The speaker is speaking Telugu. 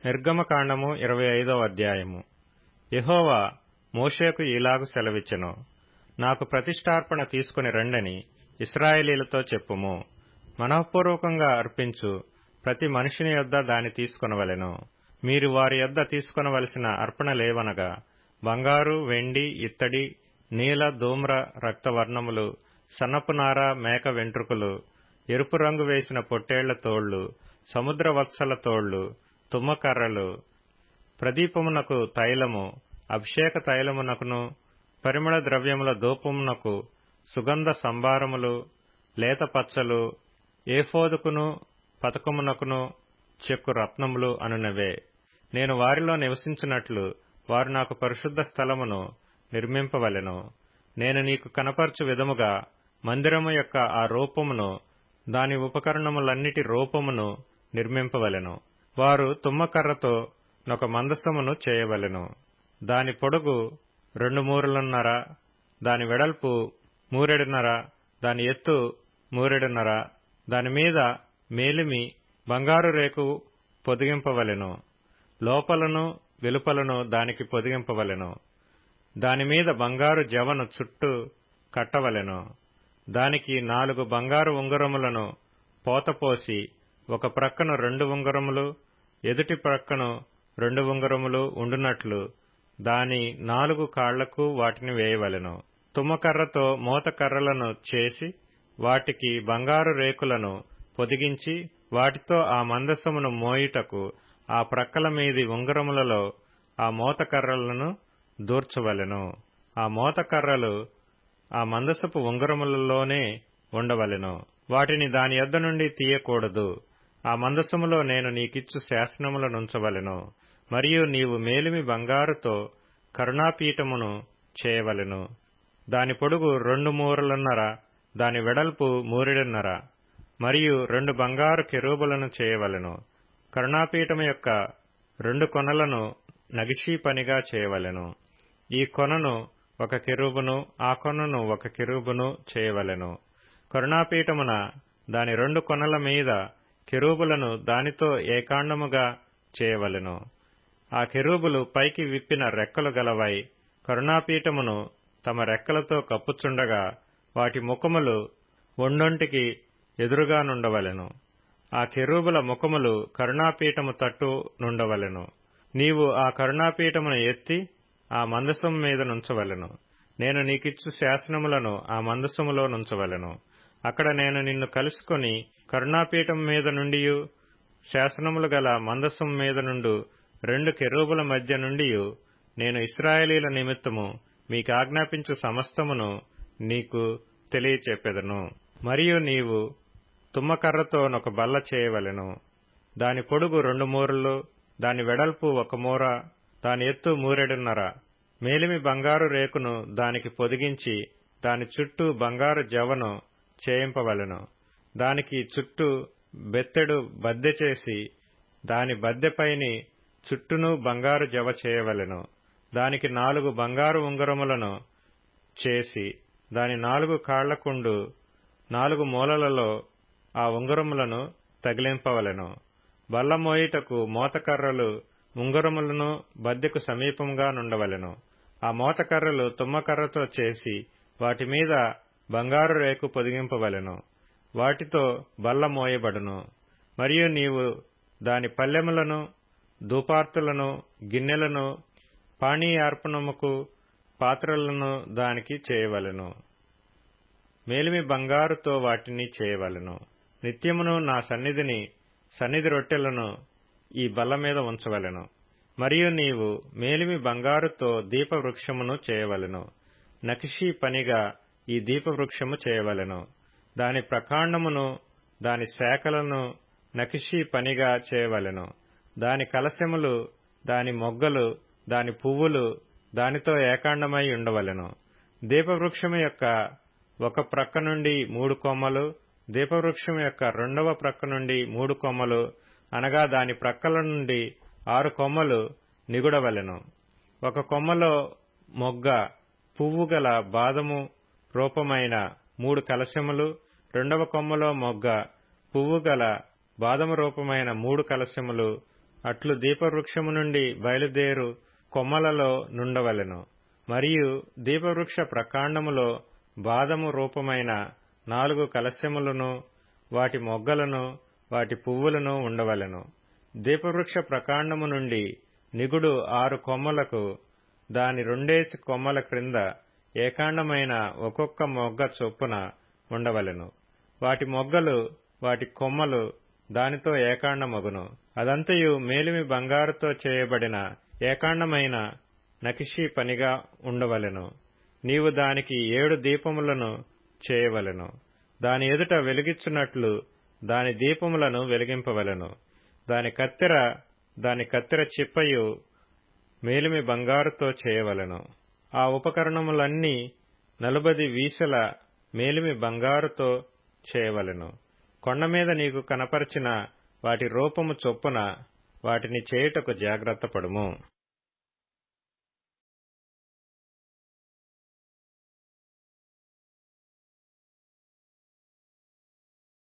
నిర్గమకాండము 25వ అధ్యాయము. యెహోవా మోషేకు ఇలాగు సెలవిచ్చెను, నాకు ప్రతిష్ఠార్పణ తీసుకుని రండని ఇశ్రాయేలీయులతో చెప్పుము. మనఃపూర్వకంగా అర్పించు ప్రతి మనుషుని యొద్ద దాని తీసుకొనవలెను. మీరు వారి యొద్ద తీసుకొనవలసిన అర్పణలేవనగా బంగారు, వెండి, ఇత్తడి, నీల, ధూమ్ర, రక్తవర్ణములు, సన్నపునార, మేక వెంట్రుకలు, ఎరుపు రంగు వేసిన పొట్టేళ్ల తోళ్లు, సముద్ర వత్సల తోళ్లు, తుమ్మకర్రలు, ప్రదీపమునకు తైలము, అభిషేక తైలమునకును పరిమళ ద్రవ్యముల ధూపమునకు సుగంధ సంభారములు, లేత పచ్చలు, ఏఫోదుకును పతకమునకును చెక్కు రత్నములు అనునవే. నేను వారిలో నివసించినట్లు వారు నాకు పరిశుద్ధ స్థలమును నిర్మింపవలెను. నేను నీకు కనపరచు విధముగా మందిరము యొక్క ఆ రూపమును, దాని ఉపకరణములన్నిటి రూపమును నిర్మింపవలెను. వారు తుమ్మకర్రతో నొక మందసమును చేయవలెను. దాని పొడుగు 2 మూరలున్నర, దాని వెడల్పు 3 మూరెడున్నర, దాని ఎత్తు 3 మూరెడున్నర. దానిమీద మేలిమి బంగారు రేకు పొదిగింపవలెను. లోపలను వెలుపలను దానికి పొదిగింపవలెను. దానిమీద బంగారు జవను చుట్టూ కట్టవలెను. దానికి 4 బంగారు ఉంగరములను పోతపోసి ఒక ప్రక్కను 2 ఉంగరములు, ఎదుటి ప్రక్కను 2 ఉంగరములు ఉండునట్లు దాని 4 కాళ్లకు వాటిని వేయవలెను. తుమ్మకర్రతో మోతకర్రలను చేసి వాటికి బంగారు రేకులను పొదిగించి వాటితో ఆ మందసమును మోయుటకు ఆ ప్రక్కల మీది ఉంగరములలో ఆ మోతకర్రలను దూర్చవలెను. ఆ మోతకర్రలు ఆ మందసపు ఉంగరములలోనే ఉండవలెను. వాటిని దాని యొద్ద నుండి తీయకూడదు. ఆ మందసములో నేను నీకిచ్చు శాసనములనుంచవలెను. మరియు నీవు మేలిమి బంగారుతో కరుణాపీఠమును చేయవలెను. దాని పొడుగు 2 మూరలున్నర, దాని వెడల్పు 3 మూరెడున్నర. మరియు 2 బంగారు కెరూబులను చేయవలెను. కరుణాపీఠము యొక్క 2 కొనలను నగిషీ పనిగా చేయవలెను. ఈ కొనను ఒక కెరూబును, ఆ కొనను ఒక కెరూబును చేయవలెను. కరుణాపీఠమున దాని 2 కొనల మీద కెరూబులను దానితో ఏకాండముగా చేయవలెను. ఆ కెరూబులు పైకి విప్పిన రెక్కలు గలవై కరుణాపీఠమును తమ రెక్కలతో కప్పుచుండగా వాటి ముఖములు ఒండొంటికి ఎదురుగా నుండవలెను. ఆ కెరూబుల ముఖములు కరుణాపీఠము తట్టు నుండవలెను. నీవు ఆ కరుణాపీఠమును ఎత్తి ఆ మందసము మీద నుంచవలెను. నేను నీకిచ్చు శాసనములను ఆ మందసములో నుంచవలెను. అక్కడ నేను నిన్ను కలుసుకొని కరుణాపీఠం మీద నుండియు శాసనములు గల మందసము మీద నుండు 2 కెరూబుల మధ్య నుండియు నేను ఇశ్రాయేలీయుల నిమిత్తము మీకు ఆజ్ఞాపించు సమస్తమును నీకు తెలియచెప్పెదను. మరియు నీవు తుమ్మకర్రతో నొక బల్ల చేయవలెను. దాని పొడుగు 2 మూరలు, దాని వెడల్పు 1 మూర, దాని ఎత్తు 3 మూరెడున్నర. మేలిమి బంగారు రేకును దానికి పొదిగించి దాని చుట్టూ బంగారు జవను చేయింపవలెను. దానికి చుట్టూ బెత్తెడు బద్దె చేసి దాని బద్దెపైని చుట్టూను బంగారు జవ చేయవలెను. దానికి 4 బంగారు ఉంగరములను చేసి దాని 4 కాళ్లకుండు 4 మూలలలో ఆ ఉంగరములను తగిలింపవలెను. బల్ల మోయుటకు మోతకర్రలు ఉంగరములను బద్దెకు సమీపంగా నుండవలెను. ఆ మోతకర్రలు తుమ్మకర్రతో చేసి వాటి మీద బంగారు రేకు పొదిగింపవలెను. వాటితో బల్ల మోయబడును. మరియు నీవు దాని పల్లెములను, ధూపార్తులను, గిన్నెలను, పానీయార్పణముకు పాత్రలను దానికి చేయవలెను. మేలిమి బంగారుతో వాటిని చేయవలెను. నిత్యమును నా సన్నిధి రొట్టెలను ఈ బల్ల మీద ఉంచవలెను. మరియు నీవు మేలిమి బంగారుతో దీపవృక్షమును చేయవలెను. నకిషీ పనిగా ఈ దీపవృక్షము చేయవలెను. దాని ప్రకాండమును దాని శాఖలను నకిషీ పనిగా చేయవలెను. దాని కలశములు, దాని మొగ్గలు, దాని పువ్వులు దానితో ఏకాండమై ఉండవలెను. దీపవృక్షము యొక్క ఒక ప్రక్క నుండి 3 కొమ్మలు, దీపవృక్షము యొక్క 2వ ప్రక్క నుండి 3 కొమ్మలు, అనగా దాని ప్రక్కల నుండి 6 కొమ్మలు నిగుడవలెను. ఒక కొమ్మలో మొగ్గ, పువ్వు గల బాదము రూపమైన 3 కలశములు, 2వ కొమ్మలో మొగ్గ, పువ్వు గల బాదము రూపమైన 3 కలశములు, అట్లు దీపవృక్షము నుండి బయలుదేరు కొమ్మలలో నుండవలెను. మరియు దీపవృక్ష ప్రకాండములో బాదము రూపమైన 4 కలశములను, వాటి మొగ్గలను, వాటి పువ్వులను ఉండవలెను. దీపవృక్ష ప్రకాండము నుండి నిగుడు 6 కొమ్మలకు, దాని 2 కొమ్మల క్రింద ఏకాండమైన ఒక్కొక్క మొగ్గ చొప్పున ఉండవలెను. వాటి మొగ్గలు, వాటి కొమ్మలు దానితో ఏకాండమగును. అదంతయు మేలిమి బంగారుతో చేయబడిన ఏకాండమైన నకిషీ పనిగా ఉండవలెను. నీవు దానికి 7 దీపములను చేయవలెను. దాని ఎదుట వెలిగించున్నట్లు దాని దీపములను వెలిగింపవలెను. దాని కత్తెర చిప్పయు మేలిమి బంగారుతో చేయవలెను. ఆ ఉపకరణములన్నీ 40 వీసెల మేలిమి బంగారుతో చేయవలెను. కొండమీద నీకు కనపరచిన వాటి రూపము చొప్పున వాటిని చేయుటకు జాగ్రత్తపడుము.